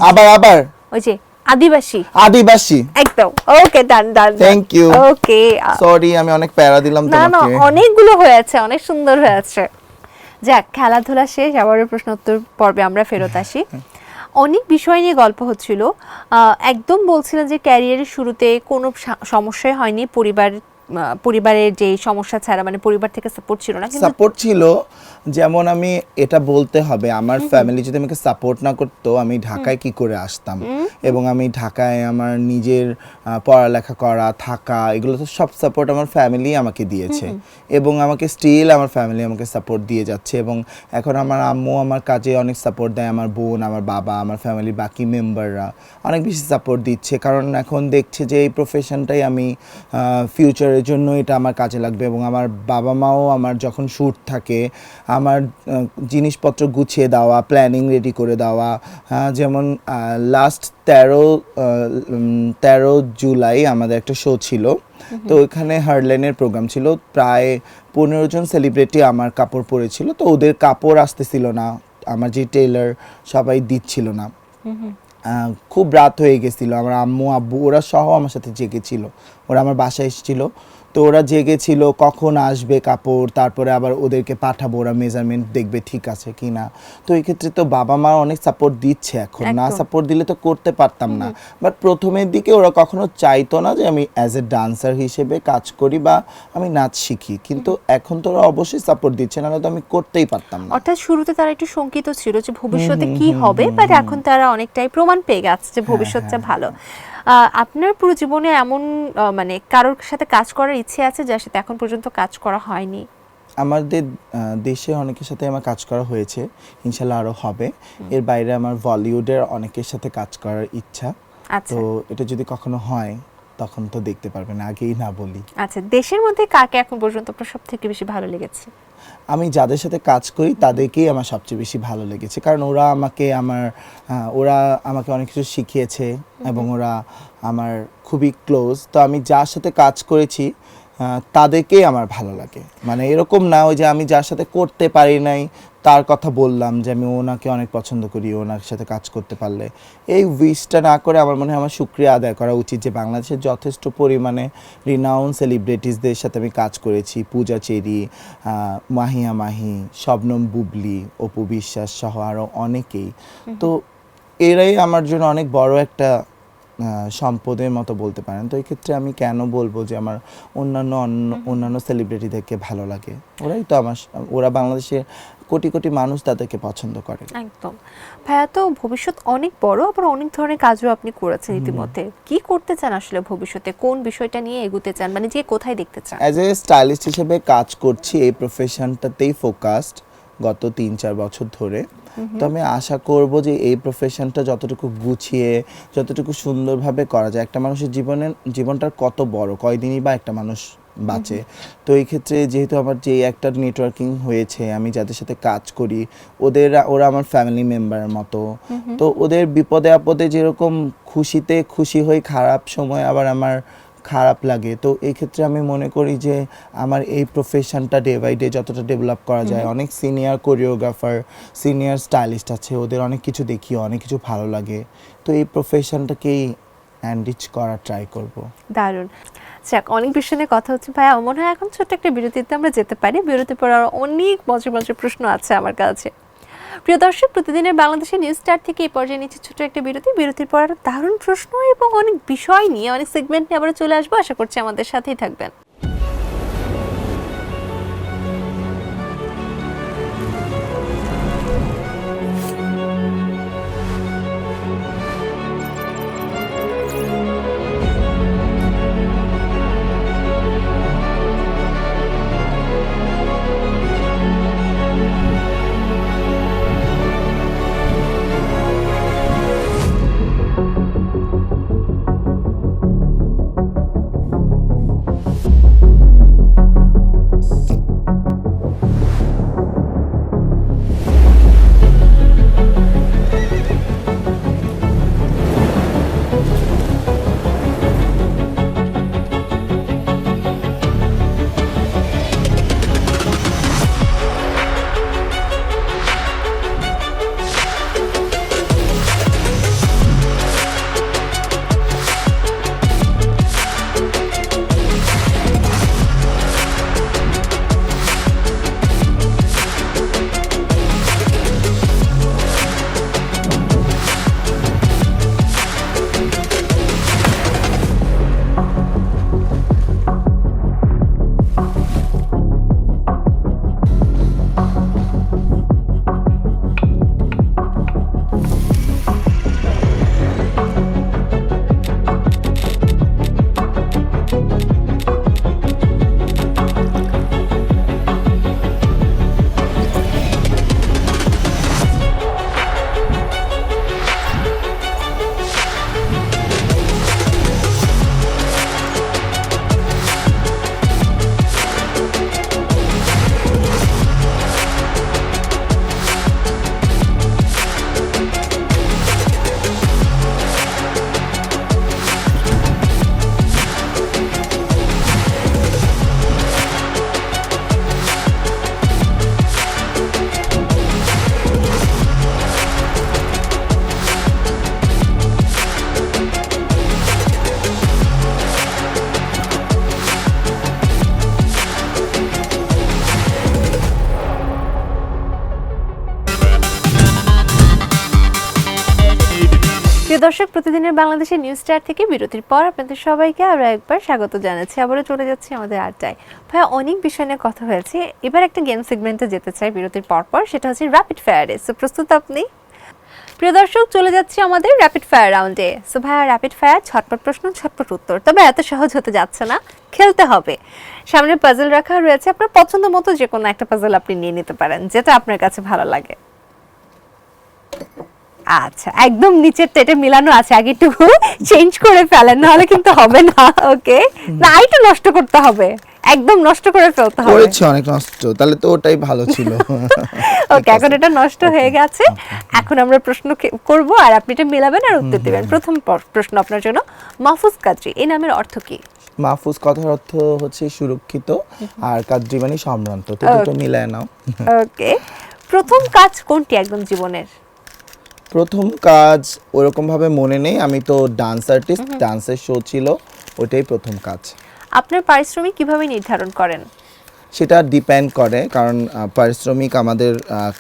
আবার ওই যে আদিবাসী, আদিবাসী। একদম। ওকে, ডান। Thank you. ওকে, সরি, আমি অনেক প্যারা দিলাম না তোমাকে। অনেকগুলো হয়েছে, অনেক সুন্দর হয়েছে। যাক, খেলাধুলা শেষ, আবারও প্রশ্ন উত্তর পর্বে আমরা ফেরত আসি। অনেক বিষয় নিয়ে গল্প হচ্ছিল। একদম বলছিলেন যে ক্যারিয়ারের শুরুতে কোনো সমস্যাই হয়নি, পরিবারের যে সমস্যা ছাড়া, মানে পরিবার থেকে সাপোর্ট ছিল না, কিন্তু সাপোর্ট ছিল। যেমন আমি এটা বলতে হবে, আমার ফ্যামিলি যদি আমাকে সাপোর্ট না করতো আমি ঢাকায় কি করে আসতাম, এবং আমি ঢাকায় আমার নিজের পড়ালেখা করা, থাকা, এগুলো তো সব সাপোর্ট আমার ফ্যামিলি আমাকে দিয়েছে, এবং আমাকে স্টিল আমার ফ্যামিলি আমাকে সাপোর্ট দিয়ে যাচ্ছে। এবং এখন আমার আম্মু আমার কাজে অনেক সাপোর্ট দেয়, আমার বোন, আমার বাবা, আমার ফ্যামিলির বাকি মেম্বাররা অনেক বেশি সাপোর্ট দিচ্ছে, কারণ এখন দেখছে যে এই প্রফেশনটাই আমি ফিউচারের জন্য এটা আমার কাজে লাগবে। এবং আমার বাবা মাও আমার যখন শ্যুট থাকে আমার জিনিসপত্র গুছিয়ে দেওয়া, প্ল্যানিং রেডি করে দেওয়া। যেমন লাস্ট 13 জুলাই আমাদের একটা শো ছিল, তো ওইখানে হার্লেনের প্রোগ্রাম ছিল, প্রায় 15 জন সেলিব্রিটি আমার কাপড় পরেছিল, তো ওদের কাপড় আসতেছিল না, আমার যে টেইলার সবাই দিচ্ছিল না। খুব রাত হয়ে গেছিলো, আমার আম্মু আব্বু ওরা সহ আমার সাথে জেগেছিল, ওরা আমার বাসায় এসেছিলো, তো ওরা জেগেছিল কখন আসবে কাপড়, তারপরে আবার ওদেরকে পাঠাবো, ওরা মেজারমেন্ট দেখবে ঠিক আছে কি না। তো এই ক্ষেত্রে তো বাবা মা অনেক সাপোর্ট দিচ্ছে, এখন না সাপোর্ট দিলে তো করতে পারতাম না। বাট প্রথমের দিকে ওরা কখনো চাইতো না যে আমি অ্যাজ এ ডান্সার হিসেবে কাজ করি বা আমি নাচ শিখি, কিন্তু এখন তো ওরা অবশ্যই সাপোর্ট দিচ্ছে, নাহলে তো আমি করতেই পারতাম না। অর্থাৎ শুরুতে তারা একটু শঙ্কিত ছিল যে ভবিষ্যতে কি হবে, বাট এখন তারা অনেকটাই প্রমাণ পেয়ে গেছে যে ভবিষ্যৎটা ভালো। আপনার পুরো জীবনে এমন মানে কারোর সাথে কাজ করার ইচ্ছে আছে যার সাথে এখন পর্যন্ত কাজ করা হয়নি? আমাদের দেশে অনেকের সাথে আমার কাজ করা হয়েছে, ইনশাল্লাহ আরও হবে। এর বাইরে আমার বলিউডের অনেকের সাথে কাজ করার ইচ্ছা, তো এটা যদি কখনো হয় তখন তো দেখতে পারবেন, আগেই না বলি। আচ্ছা, দেশের মধ্যে কাকে এখন পর্যন্ত আপনার সব থেকে বেশি ভালো লেগেছে? আমি যাদের সাথে কাজ করি তাদেরকেই আমার সবচেয়ে বেশি ভালো লেগেছে, কারণ ওরা আমাকে অনেক কিছু শিখিয়েছে, এবং ওরা আমার খুবই ক্লোজ। তো আমি যার সাথে কাজ করেছি তাদেরকেই আমার ভালো লাগে, মানে এরকম না ওই যে আমি যার সাথে করতে পারি নাই তার কথা বললাম যে আমি ওনাকে অনেক পছন্দ করি, ওনার সাথে কাজ করতে পারলে। এই উইশটা না করে আমার মনে হয় আমার শুকরিয়া আদায় করা উচিত যে বাংলাদেশের যথেষ্ট পরিমাণে রিনাউন সেলিব্রিটিসদের সাথে আমি কাজ করেছি, পূজা চেরি, মাহিয়া মাহি, শবনম বুবলি, অপু বিশ্বাস সহ আরও অনেকেই। তো এরাই আমার জন্য অনেক বড় একটা সম্পদের মতো বলতে পারেন। তো এই ক্ষেত্রে আমি কেন বলবো যে আমার অন্যান্য সেলিব্রিটিদেরকে ভালো লাগে? ওরা বাংলাদেশের কোটি কোটি মানুষ তাদেরকে পছন্দ করে। একদম। ভাইয়া, তো ভবিষ্যৎ অনেক বড়, আবার অনেক ধরনের কাজও আপনি করেছেন ইতিমধ্যে। কি করতে চান আসলে ভবিষ্যতে? কোন বিষয়টা নিয়ে এগোতে চান, মানে যে কোথায় দেখতে চান? অ্যাজ এ স্টাইলিস্ট হিসেবে কাজ করছি, এই প্রফেশনটাতেই ফোকাসড গত 3-4 বছর ধরে। তো আমি আশা করব যে এই প্রফেশনটা যতটুকু গুছিয়ে, যতটুকু সুন্দরভাবে করা যায়, একটা মানুষের জীবনটার কত বড়, কয়দিনই বা একটা মানুষ বাঁচে। তো এই ক্ষেত্রে যেহেতু আমার যে একটা নেটওয়ার্কিং হয়েছে, আমি যাদের সাথে কাজ করি ওরা আমার ফ্যামিলি মেম্বারের মতো, তো ওদের বিপদে আপদে যেরকম খুশিতে খুশি হই, খারাপ সময় আবার আমার খারাপ লাগে। তো এই ক্ষেত্রে আমি মনে করি যে আমার এই প্রফেশনটা ডে বাই ডে যতটা ডেভেলপ করা যায়, অনেক সিনিয়র কোরিওগ্রাফার, সিনিয়র স্টাইলিস্ট আছে, ওদের অনেক কিছু দেখি, অনেক কিছু ভালো লাগে। তো এই প্রফেশনটাকেই এনরিচ করার ট্রাই করব। দারুণ। যাক, অনেক বিষয় নিয়ে কথা হচ্ছে ভাই, আমার মনে হয় এখন ছোট্ট একটা বিরতিতে আমরা যেতে পারি। বিরতির পর আরো অনেক মজার মজার প্রশ্ন আছে আমার কাছে। প্রিয় দর্শক, প্রতিদিনের বাংলাদেশের নিউজ স্টার থেকে এই পর্যায়ে নিচ্ছে ছোট্ট একটা বিরতি। বিরতির পর আরো দারুণ প্রশ্ন এবং অনেক বিষয় নিয়ে, অনেক সেগমেন্ট নিয়ে আবার চলে আসবো। আশা করছি আমাদের সাথেই থাকবেন। প্রিয় দর্শক, প্রতিদিনের বাংলাদেশের নিউজ স্টার থেকে বিরতির পর আপনাদের সবাইকে আরো একবার স্বাগত জানাচ্ছি। আবারও চলে যাচ্ছি আমাদের আড্ডায়। ভাই, অনেক বিষয় নিয়ে কথা হয়েছে, এবার একটা গেম সেগমেন্টে যেতে চাই বিরতির পর, সেটা হচ্ছে র্যাপিড ফায়ারে। সো প্রস্তুত আপনি? প্রিয় দর্শক, চলে যাচ্ছি আমাদের র্যাপিড ফায়ার রাউন্ডে। সো ভাইয়া, র্যাপিড ফায়ার, ঝটপট প্রশ্ন ঝটপট উত্তর, তবে এত সহজ হতে যাচ্ছে না, খেলতে হবে। সামনে পাজল রাখা রয়েছে, আপনার পছন্দ মতো যে কোনো একটা পাজল আপনি নিয়ে নিতে পারেন, যেটা আপনার কাছে ভালো লাগে। আচ্ছা, একদম নিচেরটা এটা মিলানো আছে, আগে একটু চেঞ্জ করে ফেলেন, নাহলে কিন্তু হবে না। ওকে, না একটু নষ্ট করতে হবে, একদম নষ্ট করে ফেলতে হবে। করেছি অনেক নষ্ট, তাহলে তো ওটাই ভালো ছিল। ওকে, এখন এটা নষ্ট হয়ে গেছে। এখন আমরা প্রশ্ন করব আর আপনি এটা মিলাবেন আর উত্তর দিবেন। প্রথম প্রশ্ন আপনার জন্য, মাহফুজ কাদরি এই নামের অর্থ কি? মাহফুজ কথার অর্থ হচ্ছে সুরক্ষিত, আর কাদরি মানে সম্ভ্রান্ত, তো দুটো মিলায় নাও। ওকে, প্রথম কাজ কোনটি একদম জীবনের? প্রথম কাজ ওরকম ভাবে মনে নেই, আমি তো ডান্স আর্টিস্ট, ডান্সের শো ছিল, ওটাই প্রথম কাজ। আপনার পারিশ্রমিক কিভাবে নির্ধারণ করেন? সেটা ডিপেন্ড করে, কারণ পারিশ্রমিক আমাদের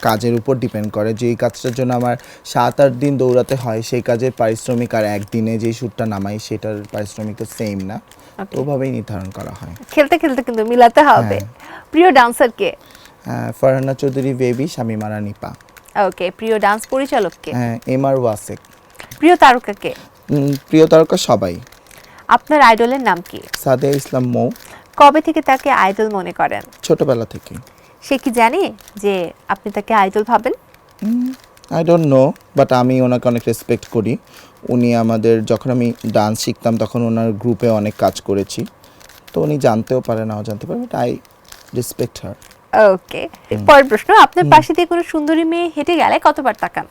কাজের উপর ডিপেন্ড করে। যেই কাজটার জন্য আমার 7-8 দিন দৌড়াতে হয়, সেই কাজের পারিশ্রমিক আর একদিনে যেই শ্যুটটা নামাই সেটার পারিশ্রমিক তো সেম না, ওভাবেই নির্ধারণ করা হয়। খেলতে খেলতে কিন্তু মিলাতে হবে। প্রিয় ডান্সার কে? ফারহানা চৌধুরী, বেবি, শামিমা নিপা। ওকে, প্রিয় ডান্স পরিচালক কে? এমআর ওয়াসেক। প্রিয় তারকা কে? প্রিয় তারকা সবাই। আপনার আইডলের নাম কি? সাদিয়া ইসলাম মৌ। কবে থেকে তাকে আইডল মনে করেন? ছোটবেলা থেকে। সে কি জানে যে আপনি তাকে আইডল ভাবেন? আই ডোন্ট নো, বাট আমি ওনাকে অনেক রেসপেক্ট করি। উনি আমাদের, যখন আমি ডান্স শিখতাম তখন ওনার গ্রুপে অনেক কাজ করেছি, তো উনি জানতেও পারে, নাও জানতে পারে, বাট আই রেসপেক্ট হার। ওকে, পরের প্রশ্ন, আপনার পাশে দিয়ে কোনো সুন্দরী মেয়ে হেঁটে গেলে কতবার তাকান?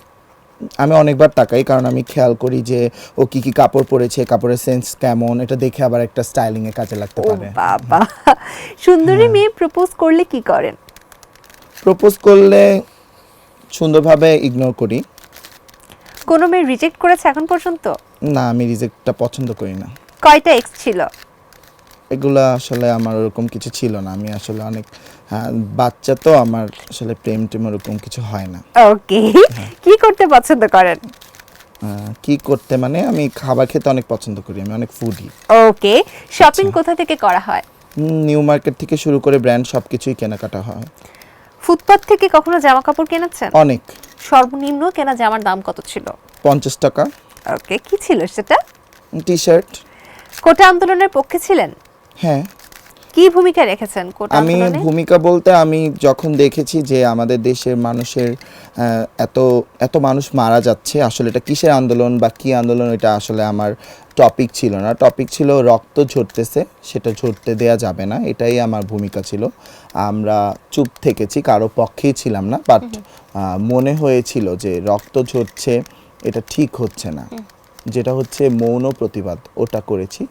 আমি অনেকবার তাকাই, কারণ আমি খেয়াল করি যে ও কি কি কাপড় পরেছে, কাপড়ের সেন্স কেমন, এটা দেখে আবার একটা স্টাইলিং এ কাজে লাগতে পারে। ও বাবা, সুন্দরী মেয়ে প্রপোজ করলে কি করেন? প্রপোজ করলে সুন্দরভাবে ইগনোর করি। কোনো মেয়ে রিজেক্ট করেছে এখন পর্যন্ত? না, আমি রিজেক্টটা পছন্দ করি না। কয়টা এক্স ছিল? এগুলা আসলে আমার ওরকম কিছু ছিল না। আমি আসলে অনেক বাচ্চা, তো আমার আসলে প্রেম টেম ওরকম কিছু হয় না। ওকে, কি করতে পছন্দ করেন? কি করতে মানে আমি খাবার খেতে অনেক পছন্দ করি, আমি অনেক ফুডি। ওকে, শপিং কোথা থেকে করা হয়? নিউ মার্কেট থেকে শুরু করে ব্র্যান্ড সবকিছুই কেনাকাটা হয়। ফুটপাত থেকে কখনো জামা কাপড় কিনেছেন? অনেক। সর্বনিম্ন কেনা জামার দাম কত ছিল? 50 টাকা। ওকে, কি ছিল সেটা? T shirt. কোটা আন্দোলনের পক্ষে ছিলেন? হ্যাঁ। কি ভূমিকা রেখেছেন কোটা আমি আন্দোলনে? ভূমিকা বলতে আমি যখন দেখেছি যে আমাদের দেশের মানুষের এত এত মানুষ মারা যাচ্ছে, আসলে এটা কিসের আন্দোলন বা কি আন্দোলন, এটা আসলে আমার টপিক ছিল না। টপিক ছিল রক্ত ঝরতেছে, সেটা ঝরতে দেয়া যাবে না, এটাই আমার ভূমিকা ছিল। আমরা চুপ থেকেছি, কারো পক্ষেই ছিলাম না, বাট মনে হয়েছিল যে রক্ত ঝরছে, এটা ঠিক হচ্ছে না, যেটা হচ্ছে মৌন প্রতিবাদ, ওটা করেছি।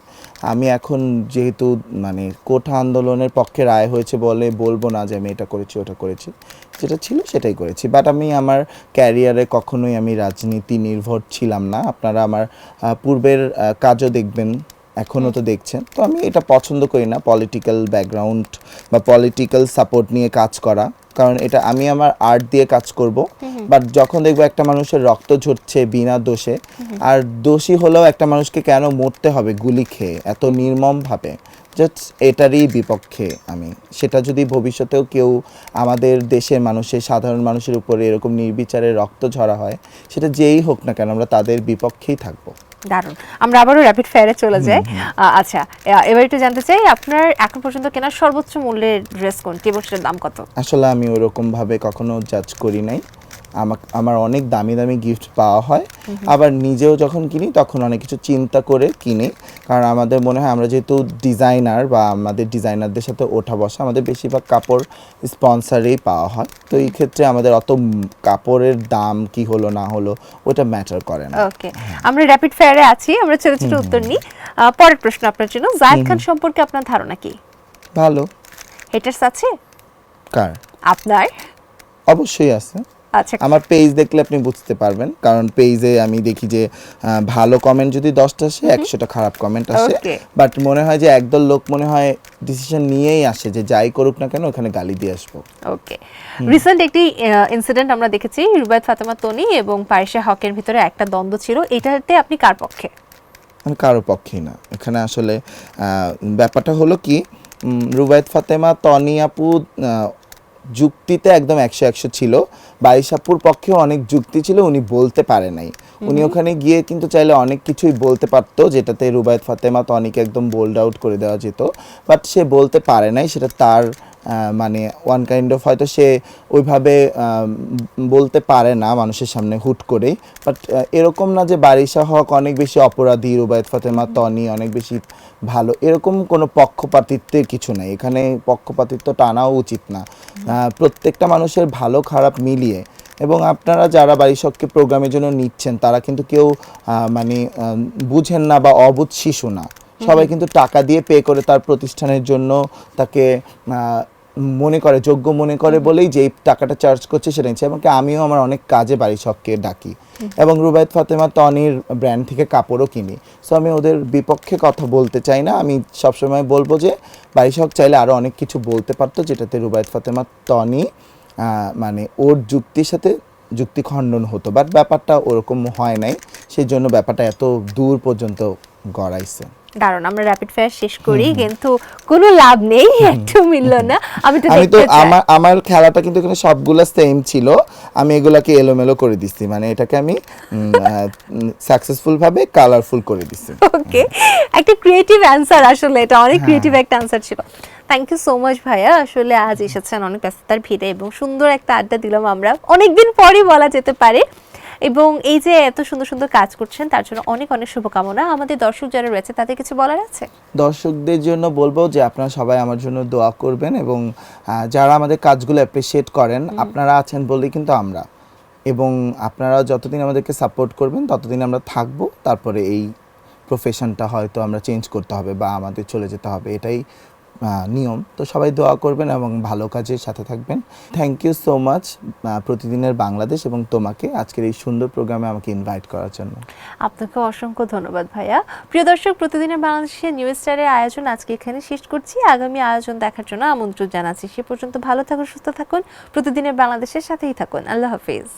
আমি এখন যেহেতু মানে কোঠা আন্দোলনের পক্ষে রায় হয়েছে বলে বলবো না যে আমি এটা করেছি ওটা করেছি, যেটা ছিল সেটাই করেছি। বাট আমি আমার ক্যারিয়ারে কখনোই আমি রাজনীতি নির্ভর ছিলাম না। আপনারা আমার পূর্বের কাজও দেখবেন, এখনও তো দেখছেন। তো আমি এটা পছন্দ করি না, পলিটিক্যাল ব্যাকগ্রাউন্ড বা পলিটিক্যাল সাপোর্ট নিয়ে কাজ করা, কারণ এটা আমি আমার আর্ট দিয়ে কাজ করব। বাট যখন দেখবো একটা মানুষের রক্ত ঝরছে বিনা দোষে, আর দোষী হলেও একটা মানুষকে কেন মরতে হবে গুলি খেয়ে এত নির্মমভাবে, জাস্ট এটারই বিপক্ষে আমি। সেটা যদি ভবিষ্যতেও কেউ আমাদের দেশের মানুষের, সাধারণ মানুষের উপরে এরকম নির্বিচারে রক্ত ঝরা হয়, সেটা যেই হোক না কেন, আমরা তাদের বিপক্ষেই থাকবো। দারুণ। আমরা আবারও র্যাপিড ফায়ারে চলে যাই। আচ্ছা, এবার একটু জানতে চাই আপনার এখন পর্যন্ত কেনা সর্বোচ্চ মূল্যের ড্রেস কোনটি এবং সেটার দাম কত? আসলে আমি ওরকম ভাবে কখনো জাজ করি নাই। আমার অনেক দামি দামি গিফট পাওয়া হয়, আবার নিজেও যখন কিনি তখন অনেক কিছু চিন্তা করে কিনি, কারণ আমাদের মনে হয় আমরা যেহেতু ডিজাইনার বা আমাদের ডিজাইনারদের সাথে ওঠা বসা, আমাদের বেশিরভাগ কাপড় স্পন্সারেই পাওয়া হয়। তো এই ক্ষেত্রে আমাদের অত কাপড়ের দাম কি হলো না হলো ওটা ম্যাটার করে না। ওকে, আমরা র্যাপিড ফায়ারে আছি, আমরা ছোট ছোট উত্তর নিই। পরের প্রশ্ন আপনার জন্য, জায়েদ খান সম্পর্কে আপনার ধারণা কি? ভালো। হেটার্স আছে? কার? আপনার? অবশ্যই আছে। আচ্ছা, আমার পেজ দেখলে আপনি বুঝতে পারবেন, কারণ পেজে আমি দেখি যে ভালো কমেন্ট যদি 10টা আসে, 100টা খারাপ কমেন্ট আসে। Okay. বাট মনে হয় যে একদল লোক মনে হয় ডিসিশন নিয়েই আসে যে যাই করুক না কেন ওখানে গালি দিয়ে আসবো। ওকে। রিসেন্ট একটি ইনসিডেন্ট আমরা দেখেছি, রুবায়েত ফাতেমা তনি এবং পারিশা হকের ভিতরে একটা দ্বন্দ্ব ছিল, এটাতে আপনি কার পক্ষে? আমি কারো পক্ষেই না। এখানে আসলে ব্যাপারটা হলো কি, রুবায়েত ফাতেমা তনি আপু যুক্তিতে একদম 100 ছিল, বাইশাপুর পক্ষেও অনেক যুক্তি ছিল, উনি বলতে পারে নাই। উনি ওখানে গিয়ে কিন্তু চাইলে অনেক কিছুই বলতে পারতো, যেটাতে রুবায়েত ফাতেমা তনিকে একদম বোল্ড আউট করে দেওয়া যেত, বাট সে বলতে পারে নাই। সেটা তার মানে ওয়ান কাইন্ড অফ, হয়তো সে ওইভাবে বলতে পারে না মানুষের সামনে হুট করেই। বাট এরকম না যে বারিশা হক অনেক বেশি অপরাধী, রুবায়েত ফাতেমা তনি অনেক বেশি ভালো, এরকম কোনো পক্ষপাতিত্বের কিছু নাই এখানে। পক্ষপাতিত্ব টানাও উচিত না, প্রত্যেকটা মানুষের ভালো খারাপ মিলিয়ে। এবং আপনারা যারা বারিশককে প্রোগ্রামের জন্য নিচ্ছেন, তারা কিন্তু কেউ মানে বুঝেন না বা অবুঝ শিশু না, সবাই কিন্তু টাকা দিয়ে পে করে তার প্রতিষ্ঠানের জন্য তাকে মনে করে, যোগ্য মনে করে বলেই যে টাকাটা চার্জ করছে সেটা নিচ্ছে। এবং আমিও আমার অনেক কাজে বারিশককে ডাকি, এবং রুবায়েত ফাতেমা তনির ব্র্যান্ড থেকে কাপড়ও কিনি। সো আমি ওদের বিপক্ষে কথা বলতে চাই না। আমি সবসময় বলবো যে বারিশক চাইলে আরও অনেক কিছু বলতে পারতো, যেটাতে রুবায়েত ফাতেমা তনি মানে ওর যুক্তির সাথে যুক্তি খণ্ডন হতো, বাট ব্যাপারটা ওরকম হয় নাই, সেই জন্য ব্যাপারটা এত দূর পর্যন্ত গড়াইছে। দারুণ। আমরা র্যাপিড ফায়ার শেষ করি, কিন্তু কোনো লাভ নেই, একটু মিললো না। আমি তো আমার খেলাটা কিন্তু এখানে সবগুলো সেম ছিল, আমি এগুলাকে এলোমেলো করে দিচ্ছি, মানে এটাকে আমি সাকসেসফুল ভাবে কালারফুল করে দিচ্ছি। ওকে, একটা ক্রিয়েটিভ অ্যান্সার, আসলে এটা অনেক ক্রিয়েটিভ একটা অ্যান্সার ছিল। থ্যাংক ইউ সো মাচ ভাইয়া, আসলে আজ এসেছেন অনেক ব্যস্ততার ভিড়ে এবং সুন্দর একটা আড্ডা দিলাম আমরা, অনেকদিন পরই বলা যেতে পারে। এবং এই যে এত সুন্দর সুন্দর কাজ করছেন তার জন্য অনেক অনেক শুভকামনা। আমাদের দর্শক যারা রয়েছে তাদের কিছু বলার আছে? দর্শকদের জন্য বলবো যে আপনারা সবাই আমার জন্য দোয়া করবেন, এবং যারা আমাদের কাজগুলো অ্যাপ্রিসিয়েট করেন, আপনারা আছেন বলেই কিন্তু আমরা, এবং আপনারা যতদিন আমাদেরকে সাপোর্ট করবেন ততদিন আমরা থাকবো। তারপরে এই প্রফেশনটা হয়তো আমরা চেঞ্জ করতে হবে বা আমাদের চলে যেতে হবে, এটাই নিয়ম। তো সবাই দোয়া করবেন এবং ভালো কাজের সাথে থাকবেন। থ্যাংক ইউ সো মাচ প্রতিদিনের বাংলাদেশ এবং তোমাকে আজকের এই সুন্দর প্রোগ্রামে আমাকে ইনভাইট করার জন্য। আপনাকে অসংখ্য ধন্যবাদ ভাইয়া। প্রিয় দর্শক, প্রতিদিনের বাংলাদেশের নিউজ স্টারের আয়োজন আজকে এখানে শেষ করছি। আগামী আয়োজন দেখার জন্য আমন্ত্রণ জানাচ্ছি। সে পর্যন্ত ভালো থাকুন, সুস্থ থাকুন, প্রতিদিনের বাংলাদেশের সাথেই থাকুন। আল্লাহ হাফিজ।